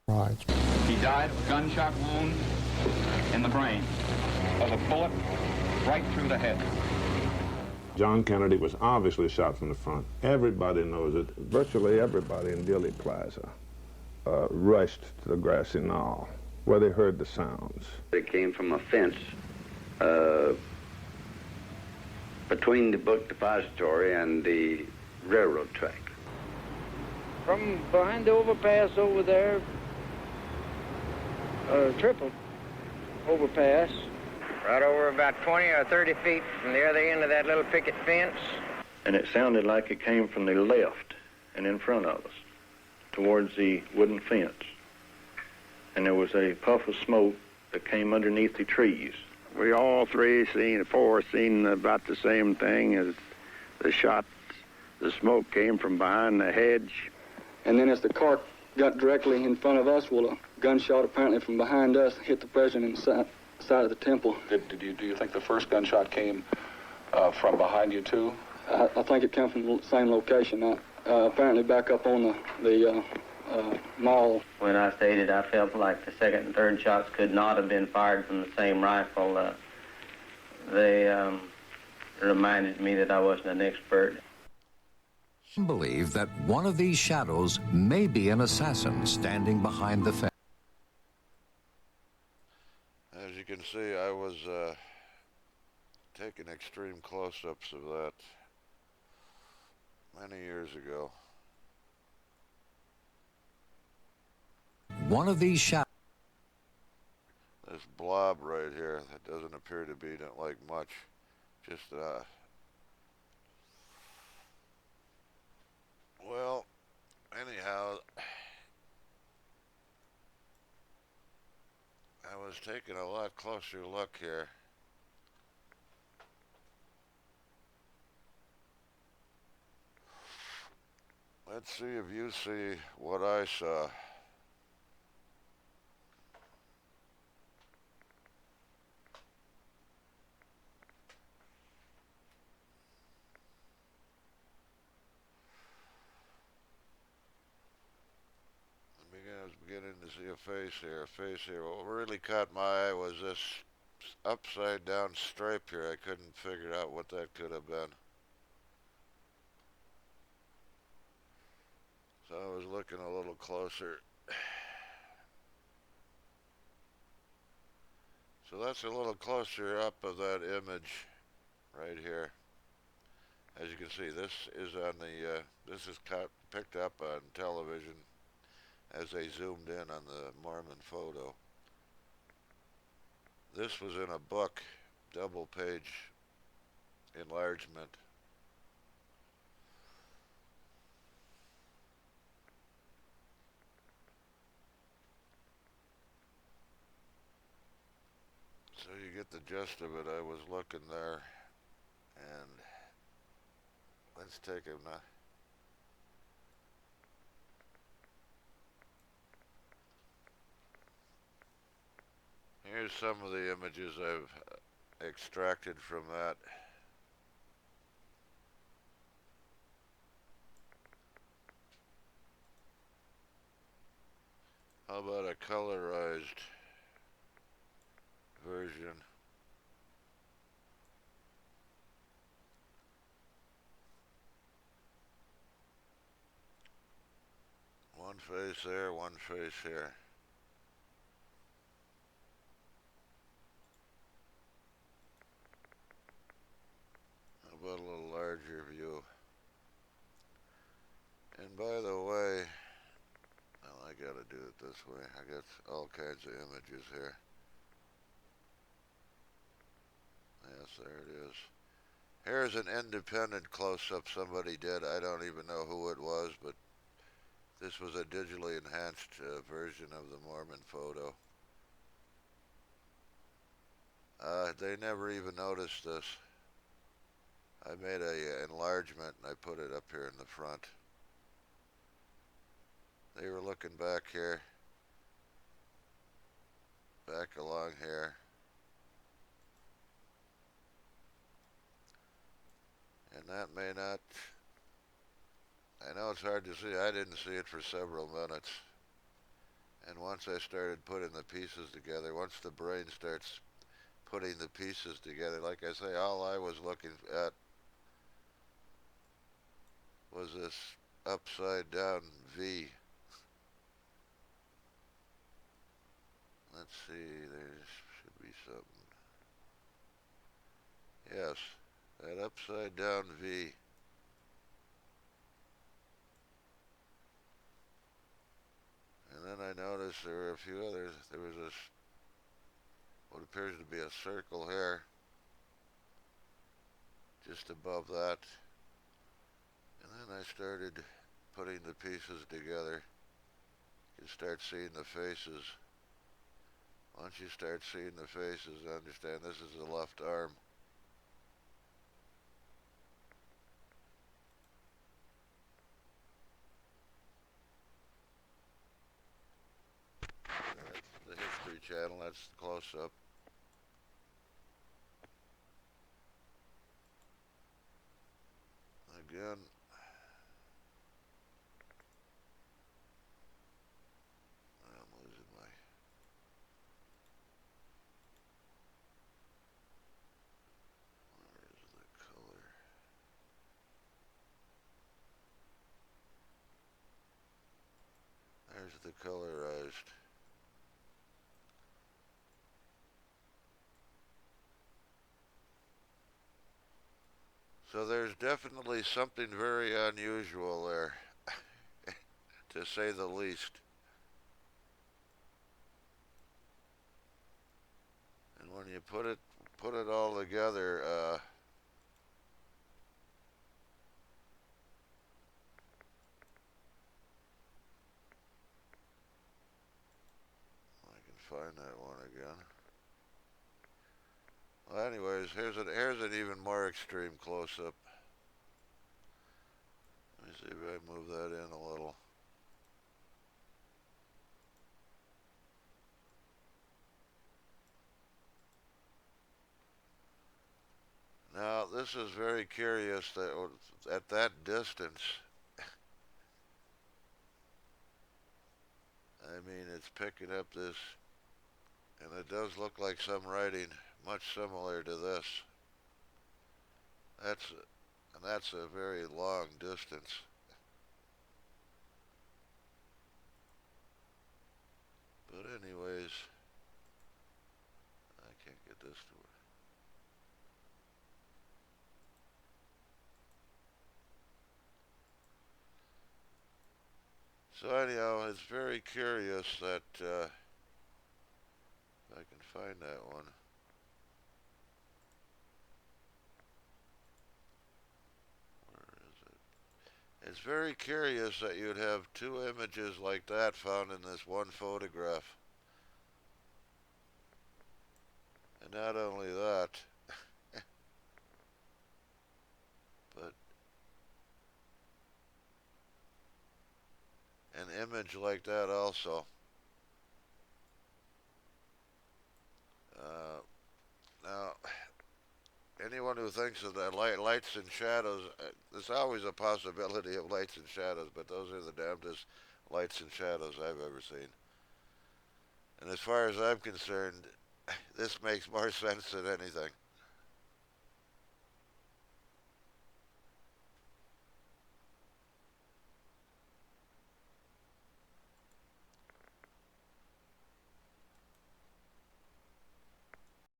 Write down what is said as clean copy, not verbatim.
Right. He died of a gunshot wound in the brain, of a bullet right through the head. John Kennedy was obviously shot from the front. Everybody knows it. Virtually everybody in Dealey Plaza rushed to the Grassy Knoll, where they heard the sounds. It came from a fence between the book depository and the railroad track. From behind the overpass over there, triple overpass. Right over about 20 or 30 feet from the other end of that little picket fence. And it sounded like it came from the left and in front of us, towards the wooden fence. And there was a puff of smoke that came underneath the trees. We all four seen about the same thing as the shot. The smoke came from behind the hedge. And then as the car got directly in front of us, well, a gunshot apparently from behind us hit the president's side of the temple. Do you think the first gunshot came from behind you too? I think it came from the same location. Apparently back up on the mall. When I stated I felt like the second and third shots could not have been fired from the same rifle, they reminded me that I wasn't an expert. Believe that one of these shadows may be an assassin standing behind the fence. As you can see, I was taking extreme close-ups of that many years ago. One of these shadows. This blob right here, that doesn't appear to be like much, just well, anyhow, I was taking a lot closer look here. Let's see if you see what I saw. I was beginning to see a face here. What really caught my eye was this upside down stripe here. I couldn't figure out what that could have been. So I was looking a little closer. So that's a little closer up of that image right here. As you can see, this is on the, this is picked up on television as they zoomed in on the Mormon photo. This was in a book, double page enlargement. So you get the gist of it. I was looking there, and let's take him now. Here's some of the images I've extracted from that. How about a colorized version? One face there, one face here. How about a little larger view? And by the way, well, I gotta do it this way. I got all kinds of images here. Yes, there it is. Here's an independent close-up somebody did. I don't even know who it was, but this was a digitally enhanced version of the Mormon photo. They never even noticed this. I made a enlargement and I put it up here in the front. They were looking back here, back along here. And that may not, I know it's hard to see. I didn't see it for several minutes. And once I started putting the pieces together, once the brain starts putting the pieces together, like I say, all I was looking at was this upside down V. Let's see, there should be something. Yes, that upside down V. And then I noticed there were a few others. There was this, what appears to be a circle here, just above that. And then I started putting the pieces together. You start seeing the faces. Once you start seeing the faces, understand this is the left arm. That's the History Channel, that's the close-up. Again, I'm losing my... Where is the color? There's the colorized. So there's definitely something very unusual there, to say the least. And when you put it all together, I can find that one again. Well, anyways, here's an even more extreme close-up. Let me see if I move that in a little. Now, this is very curious that at that distance, I mean, it's picking up this, and it does look like some writing much similar to this. That's a very long distance. But anyways, I can't get this to work. So anyhow, it's very curious that, if I can find that one. Where is it? It's very curious that you'd have two images like that found in this one photograph. And not only that, but an image like that also. Now, anyone who thinks of the lights and shadows, there's always a possibility of lights and shadows, but those are the damnedest lights and shadows I've ever seen. And as far as I'm concerned, this makes more sense than anything.